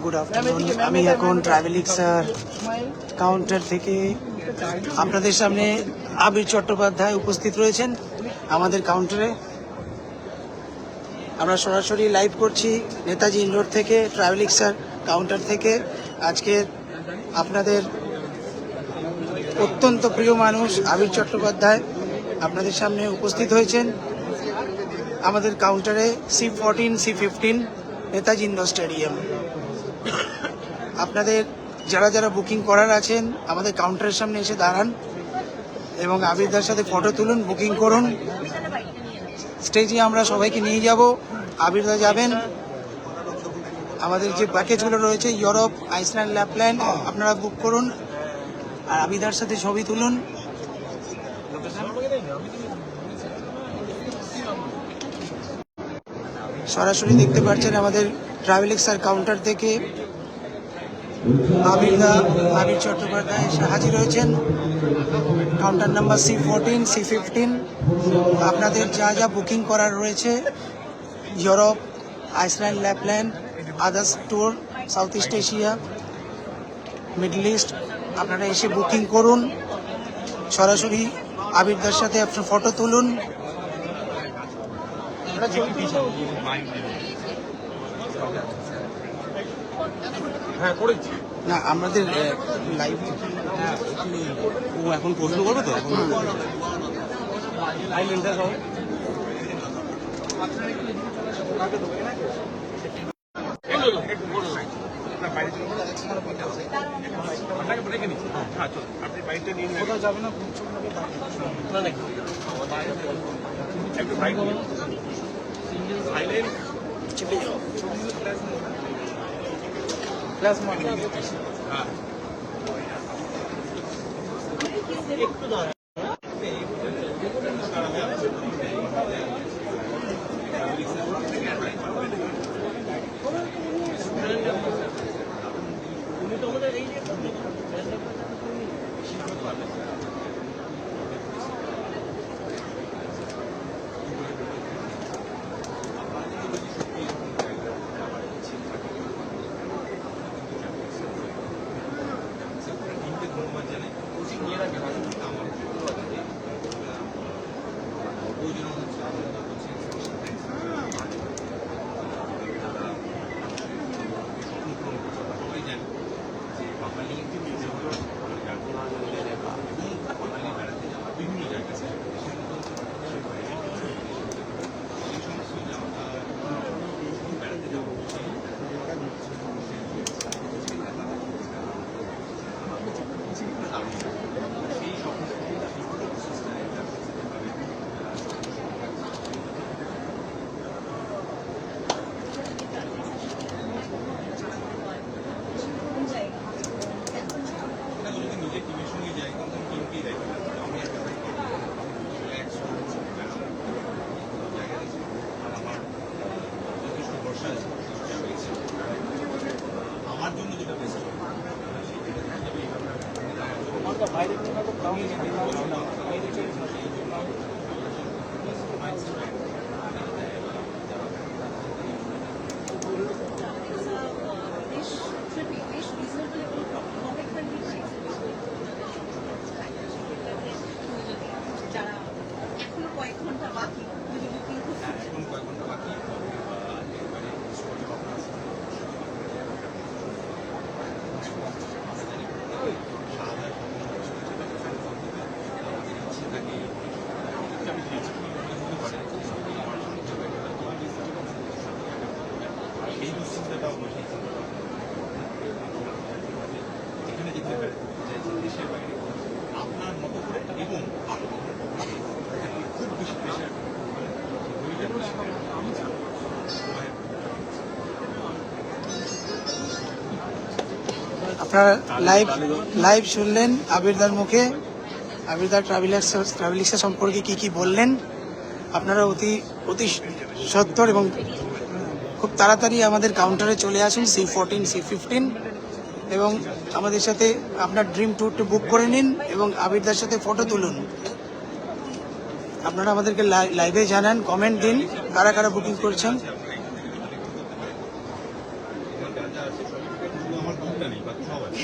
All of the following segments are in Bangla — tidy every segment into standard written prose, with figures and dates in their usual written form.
Good afternoon. আমি এখন ট্রাভেলিক্স কাউন্টার থেকে আপনাদের সামনে আবির চট্টোপাধ্যায় উপস্থিত রয়েছেন আমাদের কাউন্টারে। আমরা সরাসরি লাইভ করছি নেতাজি ইন্ডোর থেকে, ট্রাভেলিক্স কাউন্টার থেকে। আজকে আপনাদের অত্যন্ত প্রিয় মানুষ আবির চট্টোপাধ্যায় আপনাদের সামনে উপস্থিত হয়েছেন আমাদের কাউন্টারে। C14 C15 Netaji indoor stadium. আপনাদের যারা যারা বুকিং করার আছেন আমাদের কাউন্টারের সামনে এসে দাঁড়ান এবং আবিরদার সাথে ফটো তুলুন, বুকিং করুন। স্টেজে আমরা সবাইকে নিয়ে যাব, আবিরদা যাবেন। আমাদের যে প্যাকেজগুলো রয়েছে ইউরোপ, আইসল্যান্ড, ল্যাপল্যান্ড, আপনারা বুক করুন আর আবিরদার সাথে ছবি তুলুন। সরাসরি দেখতে পাচ্ছেন আমাদের ট্রাভেলিক্স কাউন্টার থেকে আবির চট্টোপাধ্যায় এসে হাজির হয়েছেন। Counter number C14 C15। আপনাদের যা যা বুকিং করার রয়েছে Europe, Iceland, Lapland, others tour, south east Asia, middle east, আপনারা এসে বুকিং করুন। সরাসরি আবিরদার সাথে আপনার ফটো তুলুন। না, আমাদের লাইভ ও এখন প্রশ্ন করবে তো এখন আপনি বাইকটা নিয়ে যাবেন না? একটু বাইক সাইলেন্ট চেপে যাও। প্লাস মার্ক হ্যাঁ একটু দাঁড়ান। আমার জন্য যেটা বেশি এই দুশ্চিন্তাটাও এখানে যেতে পারে দেশের বাইরে আপনার মতো করে এবং খুব বেশি প্রেশার আপনারা লাইভ শুনলেন আবিরদার মুখে। আবিরদার ট্রাভেলিক্স সম্পর্কে কি বললেন। আপনারা অতি সত্বর এবং খুব তাড়াতাড়ি আমাদের কাউন্টারে চলে আসুন C14 C15 এবং আমাদের সাথে আপনার ড্রিম ট্যুরটি বুক করে নিন এবং আবিরদার সাথে ফটো তুলুন। আপনারা আমাদেরকে লাইভে জানান, কমেন্ট দিন কারা কারা বুকিং করছেন। যা যা আছে সবই ঠিক আছে, শুধু আমার গ্রুপটা নেই, বাকি সব আছে।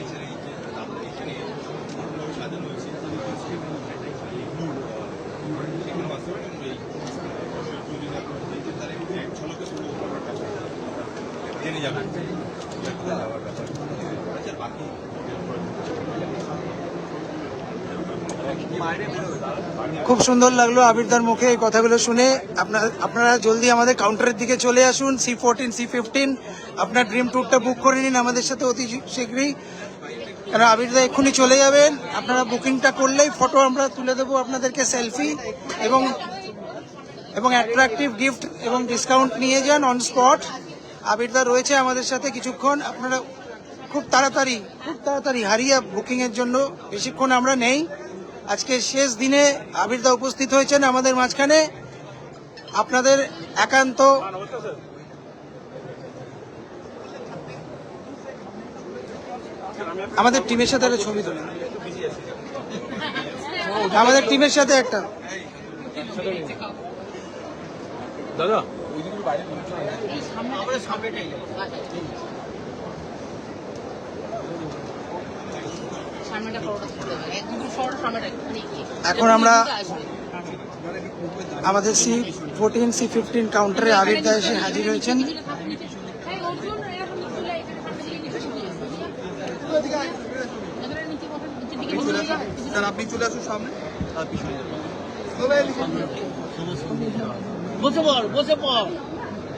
এছাড়া এই যে আপনার এখানে সুন্দরভাবে সাজানো হয়েছে, সেখানে বাস্তবে এই যদি না করতে যে তার একটু এক ঝলকে পুরো ব্যাপারটা জেনে যাবেন ব্যাপার। আচ্ছা, বাকি খুব সুন্দর লাগলো আবিরদার মুখে এই কথাগুলো শুনে। আপনারা জলদি আমাদের কাউন্টারের দিকে চলে আসুন, C14 C15 আপনার ড্রিম ট্যুরটা বুক করে নিন আমাদের সাথে অতি শীঘ্রই, কারণ আবিরদা এক্ষুনি চলে যাবেন। আপনারা বুকিংটা করলেই ফটো আমরা তুলে দেবো আপনাদেরকে, সেলফি এবং অ্যাট্রাকটিভ গিফট এবং ডিসকাউন্ট নিয়ে যান অন স্পট। আবিরদা রয়েছে আমাদের সাথে কিছুক্ষণ, আপনারা খুব তাড়াতাড়ি হারিয়ে বুকিংয়ের জন্য, বেশিক্ষণ আমরা নেই। আজকে শেষ দিনে আবিরদা উপস্থিত হয়েছেন আমাদের মাঝখানে। আপনাদের একান্ত আমাদের টিমের সাথে একটা ছবি তুলে, আমাদের টিমের সাথে একটা দাদা এখন আমরা আমাদের C14 C15 কাউন্টারে আবিরদা এসে হাজির হয়েছেন। স্যার আপনি চলে আসুন সামনে।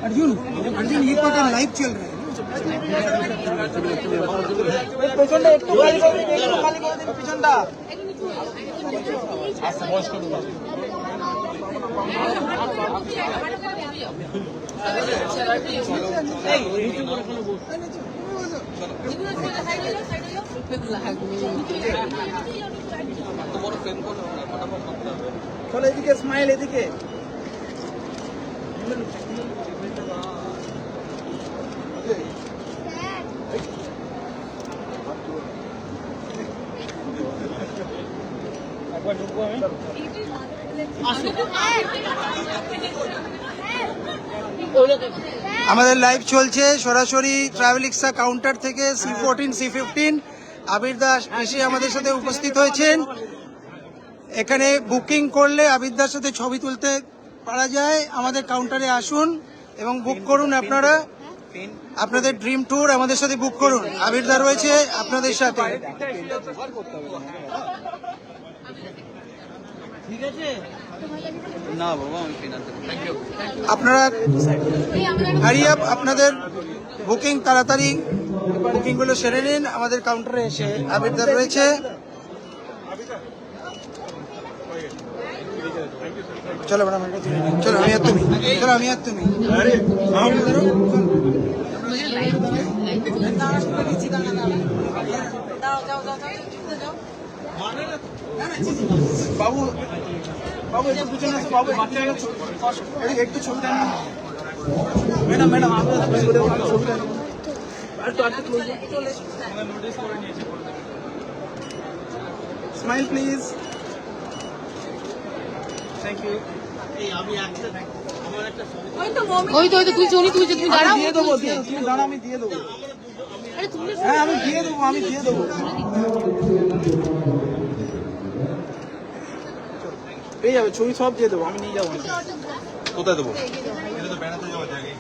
अर्जुन ये तो लाइव चल रहा है। পেছনটা একটু খালি করে দিন, একটু খালি করে দিন পেছনটা। চলো এদিকে, স্মাইল এদিকে। আমাদের লাইভ চলছে সরাসরি ট্রাভেলিক্সা কাউন্টার থেকে C14 C15। আবিরদা এসে আমাদের সাথে উপস্থিত হয়েছেন। এখানে বুকিং করলে আবিরদার সাথে ছবি তুলতে পারা যায়। আমাদের কাউন্টারে আসুন এবং বুক করুন। আপনারা আপনাদের ড্রিম ট্যুর আমাদের সাথে বুক করুন। আবিরদা রয়েছে আপনাদের সাথে। না বাবা আমি ফিনান্সে আপনারা হারিয়ে আপনাদের বুকিং তাড়াতাড়ি বুকিংগুলো সেরে নিন। আমাদের কাউন্টারে এসে আবিরদা রয়েছে। চলো ম্যাডাম, চলো আমি আর তুমি, চলো আমি আর তুমি। বাবু বাবু একটু পিছনে আসো, বাবু একটু ছবিটা নিন। ম্যাডাম ম্যাডাম ছবিটা নিন। Smile please. Thank you. ওই তো তুই চলি, তুই দাঁড়াও, দিয়ে দেবো, তুমি দাঁড়া, আমি দিয়ে দেবো। হ্যাঁ আমি দিয়ে দেবো, আমি দিয়ে দেবো। পেয়ে যাবে, ছবি সব দিয়ে দেবো, আমি নিয়ে যাবো। কোথায় দেবো? এটা তো বেড়াতে যাওয়ার জায়গা।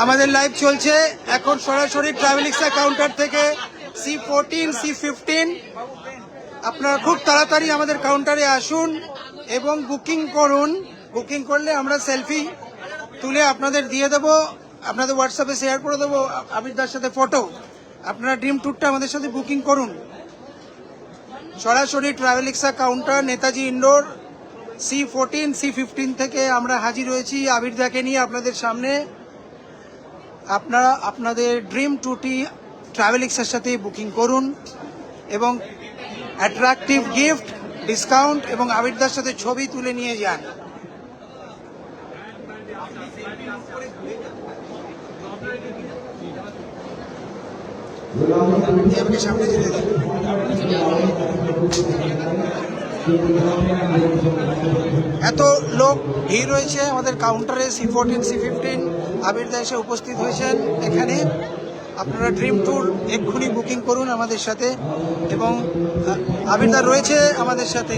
আমাদের লাইভ চলছে এখন সরাসরি ট্রাভেলিক্সা কাউন্টার থেকে C14 C15। আপনারা খুব তাড়াতাড়ি আমাদের কাউন্টারে আসুন এবং বুকিং করুন। বুকিং করলে আমরা সেলফি তুলে আপনাদের দিয়ে দেবো, আপনাদের হোয়াটসঅ্যাপে শেয়ার করে দেবো আবিরদার সাথে ফটো। আপনারা ড্রিম ট্যুরটা আমাদের সাথে বুকিং করুন। সরাসরি ট্রাভেলিক্সা counter, Netaji indoor, C14 C15 থেকে আমরা হাজির হয়েছি আবিরদাকে নিয়ে আপনাদের সামনে। আপনারা আপনাদের ড্রিম ট্যুরটি ট্রাভেলিক্সের সাথে বুকিং করুন এবং অ্যাট্রাকটিভ গিফট, ডিসকাউন্ট এবং আবিরদার সাথে ছবি তুলে নিয়ে যান। সামনে এত লোক ভিড় রয়েছে আমাদের কাউন্টারে C14 C15 আবিরদা এসে উপস্থিত হয়েছেন এখানে। আপনারা ড্রিম ট্যুর এক্ষুনি বুকিং করুন আমাদের সাথে, এবং আবিরদা রয়েছে আমাদের সাথে।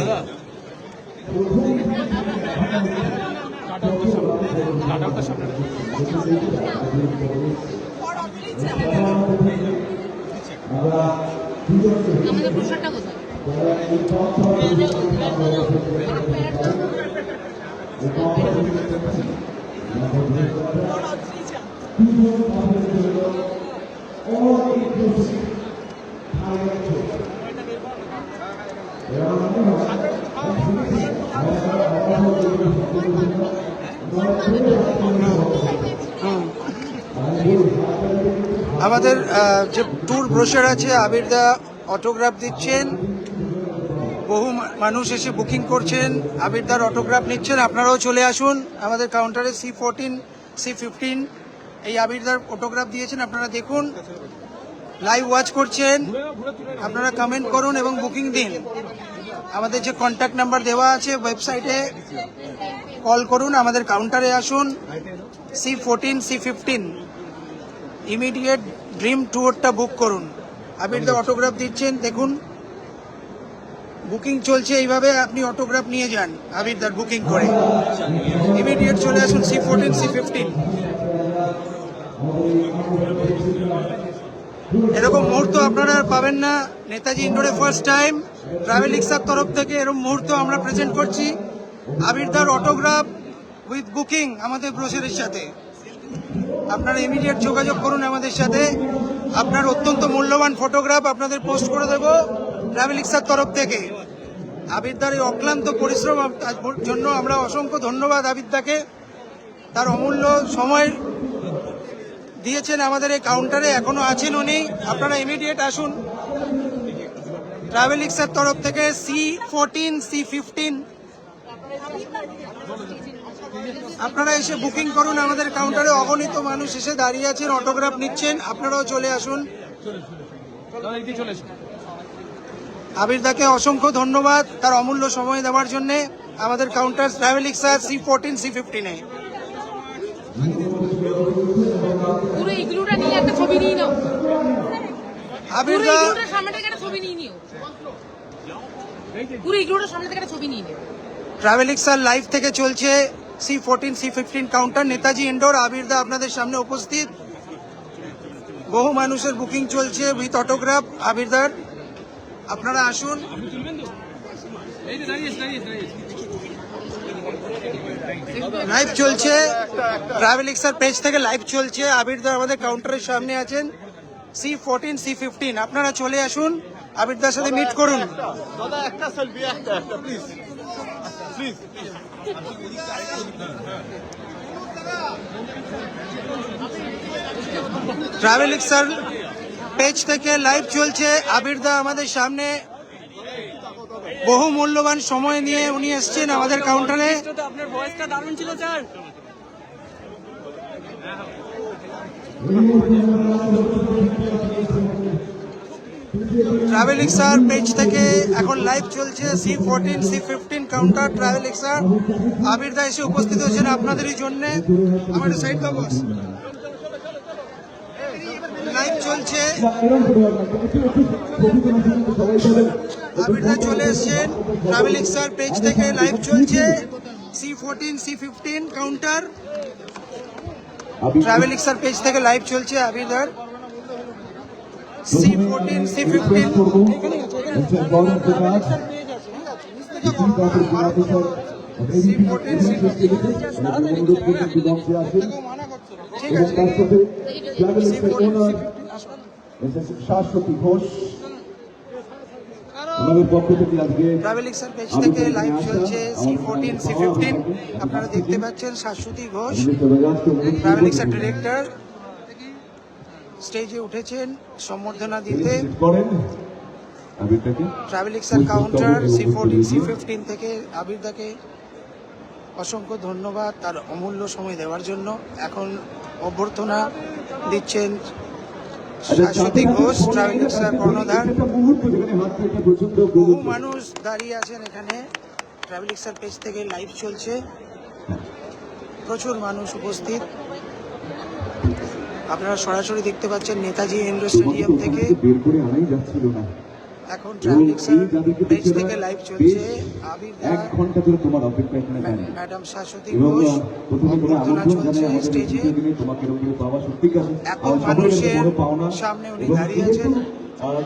আমাদের প্রসাদটা কোথায়? আমাদের যে ট্যুর ব্রোশার আছে, আবিরদা অটোগ্রাফ দিচ্ছেন, বহু মানুষ এসে বুকিং করছেন, আবিরদার অটোগ্রাফ নিচ্ছেন। আপনারাও চলে আসুন আমাদের কাউন্টারে। C14 C15 এই আবিরদার অটোগ্রাফ দিয়েছেন, আপনারা দেখুন, লাইভ ওয়াচ করছেন। আপনারা কমেন্ট করুন এবং বুকিং দিন। আমাদের যে কন্ট্যাক্ট নাম্বার দেওয়া আছে ওয়েবসাইটে, কল করুন, আমাদের কাউন্টারে আসুন। C14 C15 ইমিডিয়েট ড্রিম ট্যুরটা বুক করুন। আবিরদা অটোগ্রাফ দিচ্ছেন, দেখুন বুকিং চলছে। এইভাবে আপনি অটোগ্রাফ নিয়ে যান আবিরদার বুকিং করে। ইমিডিয়েট চলে আসুন C14 C15। এরকম মুহূর্ত আপনারা আর পাবেন না। নেতাজি ইন্ডোরে ফার্স্ট টাইম ট্রাভেলিক্সের তরফ থেকে এরকম মুহূর্ত আমরা প্রেজেন্ট করছি। আবিরদার অটোগ্রাফ উইথ বুকিং আমাদের ব্রোশারের সাথে। আপনারা ইমিডিয়েট যোগাযোগ করুন আমাদের সাথে। আপনার অত্যন্ত মূল্যবান ফটোগ্রাফ আপনাদের পোস্ট করে দেব ট্রাভেলিক্সের তরফ থেকে। আবিরদার এই অক্লান্ত পরিশ্রম জন্য আমরা অসংখ্য ধন্যবাদ আবিরদাকে। তার অমূল্য সময় দিয়েছেন আমাদের এই কাউন্টারে, এখনো আছেন উনি। আপনারা ইমিডিয়েট আসুন ট্রাভেলিক্সের তরফ থেকে। C14 C15 আপনারা এসে বুকিং করুন আমাদের কাউন্টারে। অগণিত মানুষ এসে দাঁড়িয়ে আছেন, অটোগ্রাফ নিচ্ছেন। আপনারাও চলে আসুন। আবিরদাকে অসংখ্য ধন্যবাদ তার অমূল্য সময় দেওয়ার জন্য আমাদের কাউন্টার ট্রাভেলিক্সার C14 C15-এ। পুরো ইগলুটা নিয়ে একটা ছবি নিয়ে নাও। পুরো আবিরদা ইগলুটার সামনে থেকে একটা ছবি নিয়ে নিও। পুরো ইগলুটার সামনে থেকে একটা ছবি নিয়ে নিও। ট্রাভেলিক্সার লাইভ থেকে চলছে C14 C15 counter, Netaji indoor. আবিরদা আপনাদের সামনে উপস্থিত। বহু মানুষের বুকিং চলছে উইথ অটোগ্রাফ আবিরদার। আপনারা আসুন। লাইভ চলছে ট্রাভেলিক্সার পেজ থেকে, লাইভ চলছে। আবিরদা আমাদের কাউন্টারের সামনে আছেন। C14 C15 আপনারা চলে আসুন, আবিরদার সাথে মিট করুন। দাদা একটা সেলফি, একটা প্লিজ প্লিজ। ট্রাভেলিক্সার পেজ থেকে লাইভ চলছে। আবিরদা আমাদের সামনে বহু মূল্যবান সময় নিয়ে উনি এসছেন আমাদের কাউন্টারে। আপনার ভয়েসটা দারুণ ছিল স্যার। ট্রাভেলিক্সার পেজ থেকে এখন লাইভ চলছে C14 C15 কাউন্টার ট্রাভেলিক্সার। আবিরদা এসে উপস্থিত হয়েছেন আপনাদেরই জন্য। আমার সাইড দাও বস। লাইভ চলছে, আবিরদা চলে এসছেন ট্রাভেলিক্সার পেজ থেকে। লাইভ চলছে C14 C15 কাউন্টার ট্রাভেলিক্সার পেজ থেকে লাইভ চলছে আবিরদার C14 C15। ঠিক আছে, শাশ্বতী ঘোষ ওনাদের পক্ষ থেকে আজকে ট্রাভেলিক্সার পেজ থেকে লাইভ চলছে C14 C15। আপনারা দেখতে পাচ্ছেন শাশ্বতী ঘোষ ট্রাভেলিক্সার ডিরেক্টর স্টেজে উঠেছেন সম্বর্ধনা দিতে। করেন আবিরদাকে ট্রাভেলিক্সার কাউন্টার C14 C15 থেকে আবিরদাকে অসংখ্য ধন্যবাদ তার অমূল্য সময় দেওয়ার জন্য। এখন অভ্যর্থনা দিচ্ছেন শাশ্বতী ঘোষ, ট্রাভেলার্স কর্ণধার। একটা মুহূর্ত যেখানে হাত থেকে প্রচন্ড বহু মানুষ দাঁড়িয়ে আছেন এখানে, ট্রাভেলিক্সার পেজ থেকে লাইভ চলছে, প্রচুর মানুষ উপস্থিত। আপনারা সরাসরি দেখতে পাচ্ছেন নেতাজি ইন্ডোর স্টেডিয়াম থেকে। বের করে আনাই যাচ্ছিল না। এখন ট্রাভেলিক্সার পেজ থেকে লাইভ চলছে। আবির দা, 1 ঘন্টা ধরে তোমার অপেক্ষা এখানে দাঁড়িয়ে। ম্যাডাম শাশ্বতী এবং ঘোষ, প্রথমে তোমার অভ্যর্থনা আমন্ত্রণ চলছে জানাই আমাদের স্টেজে। দ্বিতীয় দিনে তোমাকে এরকম করে পাওয়া সত্যিকার এত মানুষের সামনে উনি দাঁড়িয়ে আছেন।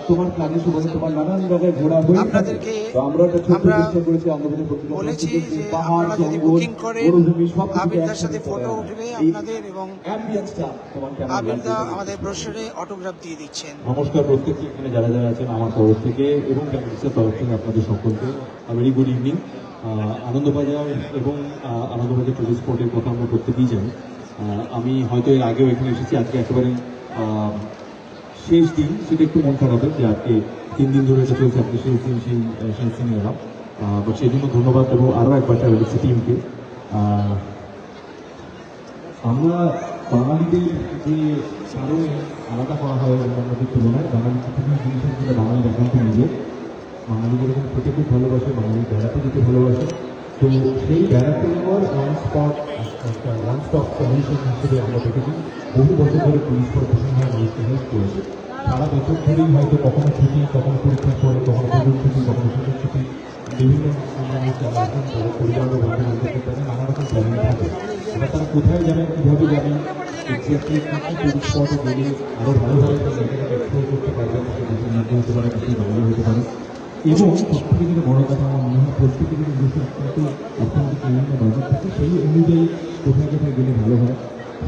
তোমার কাজে সুবাদে তোমার নানান জায়গায় ঘোরা হয়ে আপনাদেরকে তো আমরা একটা ছোট্ট আমরা চেষ্টা করেছি আমাদের প্রতিটা বলেছি যে পাহাড় আপনারা যদি জঙ্গল বুকিং করেন মরুভূমি সব আবিরদার সাথে ফটো উঠবে আপনাদের, এবং অ্যাম্বিয়েন্সটা তোমার কেমন আবিরদা লাগছে? আমাদের ব্রোশারে অটোগ্রাফ দিয়ে দিচ্ছেন। নমস্কার প্রত্যেককে, এখানে যারা যারা আছেন আমার তরফ থেকে এবং ট্রাভেলসের তরফ থেকে আপনাদের সকলকে ভেরি গুড ইভিনিং। আনন্দবাজার এবং আনন্দবাজার টুরিস্ট স্পটের কথা আমরা প্রত্যেকেই জানি। আমি হয়তো এর আগেও এখানে এসেছি, আজকে একেবারে শেষ দিন, সেটা একটু মন খারাপের যে আজকে 3 দিন ধরে এটা চলছে, আপনি শেষ দিন সেই সিনিয়ররা, বাট সেই জন্য ধন্যবাদ এবং আরও একবার ট্রাভেলসের টিমকে। আমরা বাঙালিদের যে আরও আলাদা করা হয় অন্যান্যদের তুলনায়, বাঙালি কিছু কিছু জিনিসের যেটা বাঙালি একান্ত নিজে, বাঙালিদের এরকম খেতে খুব ভালোবাসে, বাঙালি বেড়াতে যেতে ভালোবাসে। তো সেই বেড়াতে যাওয়ার ওয়ান স্টপ সলিউশন হিসেবে আমরা দেখেছি বহু বছর ধরে পুলিশ প্রশাসন হয় মানুষকে হেল্প করেছে। সারা বছর ধরেই হয়তো কখনো ছুটি, কখনো পরীক্ষার পরে, কখনো পুজোর ছুটি, কখনো শীতের ছুটি, বিভিন্ন মানুষ যারা আছেন তাদের পরিবার ও বন্ধু বান্ধবদের তাদের নানা রকম প্ল্যানিং থাকে। এবার তারা কোথায় যাবেন, কীভাবে যাবেন, এক্স্যাক্টলি কী টুরিস্ট স্পটে গেলে আরও ভালোভাবে তারা জায়গাটাকে এক্সপ্লোর করতে পারবেন, সেটা মধ্যে হতে পারে, কিছু বাঙালি হতে পারে। এবং সবথেকে যেটা বড় কথা আমার মনে হয়, প্রত্যেকে যদি নিজস্ব একটা অর্থনৈতিক প্ল্যানিংটা বাজেট থাকে, সেই অনুযায়ী কোথায় কোথায় গেলে ভালো হয়,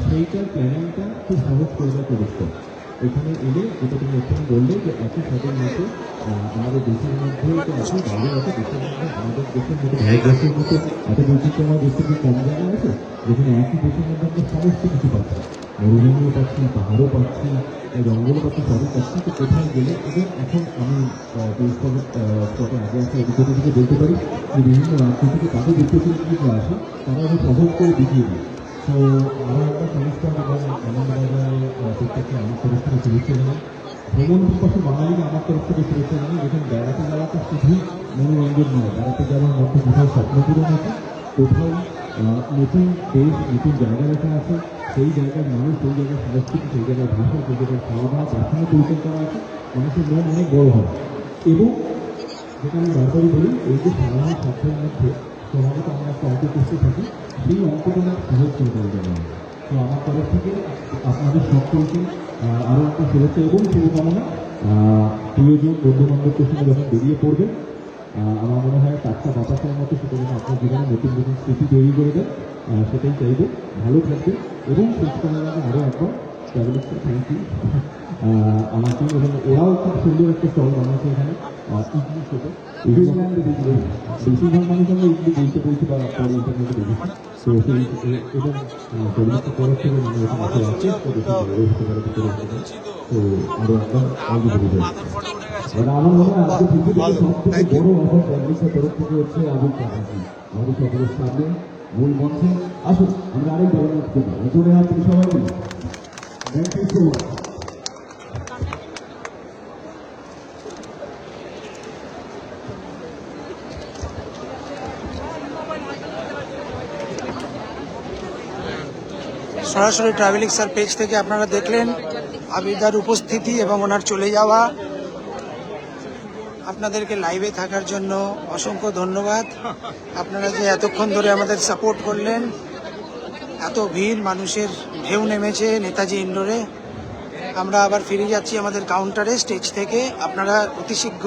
সেইটার প্ল্যানিংটা খুব সহজ করে দেয় টুরিস্ট। এখানে এলে যেটা তুমি এখানে বললে যে একই সাথে মতো আমাদের দেশের মধ্যে তো একই বাইরে আছে, দেশের মধ্যে আমাদের দেশের মধ্যে ভারতবর্ষের মধ্যে এত বৈচিত্র্যময় দেশের যে কম জায়গা আছে, যেখানে একই দেশের মধ্যে আমরা সমস্ত কিছু পাচ্ছি, মরুভূমিও পাচ্ছি, পাহাড়ও পাচ্ছি, জঙ্গলও পাচ্ছি, সবই পাচ্ছি। তো কোথায় গেলে এবং এখন আমি স্পটে আগে আসা অভিজ্ঞতা থেকে বলতে পারি যে বিভিন্ন রাজ্য থেকে তাদের দেশপ্রেমিকরা আসে, তারা আমি সহজ করে দেখিয়ে দিই। তো আরও একটা সংস্থা এবং আনন্দবাজারে প্রত্যেককে আমার তরফ থেকে শুভেচ্ছা জানাই। ভ্রমণ পিপাসু বাঙালিকে আমার তরফ থেকে শুভেচ্ছা জানাই। যেখানে বেড়াতে যাওয়াটা শুধুই মনোরঞ্জন নয়, বেড়াতে যাওয়ার মধ্যে কোথাও স্বপ্ন পূরণ আছে, কোথাও নতুন দেশ, নতুন জায়গা লেখা আছে, সেই জায়গার মানুষ, সেই জায়গার সংস্কৃতি, সেই জায়গার ভাষা, সেই জায়গার খাওয়া দাওয়া, তার সঙ্গে পরিচয় করা আছে, মানুষের মন অনেক বড় হয়। এবং যেটা আমি বারবারই বলি, এই যে সাধারণ স্বার্থের মধ্যে সমাজে আমরা একটা অঙ্ক করতে থাকি, সেই অঙ্কটা না সহজ করে দেওয়া যাবে। তো আমার তরফ থেকে আপনাদের সকলকে আরও একটা শুভেচ্ছা এবং শুভকামনা। প্রিয়জন বন্ধু বান্ধবদের সঙ্গে যখন বেরিয়ে পড়বে, আমার মনে হয় টাটকা বাতাসের মতো সেটা যেন আপনার জীবনে নতুন নতুন স্মৃতি তৈরি করে দেয়, সেটাই চাইব। ভালো থাকবে এবং শেষ করার আগে আরও একবার ট্রাভেলিক্সকে থ্যাংক ইউ আমাকে, এবং ওরাও খুব সুন্দর একটা স্টল বানাচ্ছে এখানে ইডলি খেতে। বেশিরভাগ মানুষ আমরা ইডলি বলতে বলছি বা আপনার ইন্টারনেটে দেখেছি। তো সেই এবং ট্রাভেলিক্সের তরফ থেকে মানে এখানে আছে বেশি তো আরও একবার আগে বলে দেয়। মানে আমার মনে হয় আজকে পৃথিবীতে সব থেকে বড় অফার ট্রাভেলিক্সের তরফ থেকে হচ্ছে আবুল কাহাজি আমাদের সকলের সামনে মূল মঞ্চে আসুন। আমরা আরেক ধরনের জোরে হাত থেকে সবাই বলি থ্যাংক ইউ সো মাচ। সরাসরি ট্রাভেলিক্সার পেজ থেকে আপনারা দেখলেন আবিরদার উপস্থিতি এবং ওনার চলে যাওয়া। আপনাদেরকে লাইভে থাকার জন্য অসংখ্য ধন্যবাদ। আপনারা যে এতক্ষণ ধরে আমাদের সাপোর্ট করলেন, এত ভিড় মানুষের ঢেউ নেমেছে নেতাজি ইন্ডোরে। আমরা আবার ফিরে যাচ্ছি আমাদের কাউন্টারে স্টেজ থেকে। আপনারা অতি শীঘ্র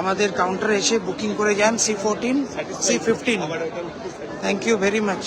আমাদের কাউন্টারে এসে বুকিং করে যান C14, C15। Thank you very much.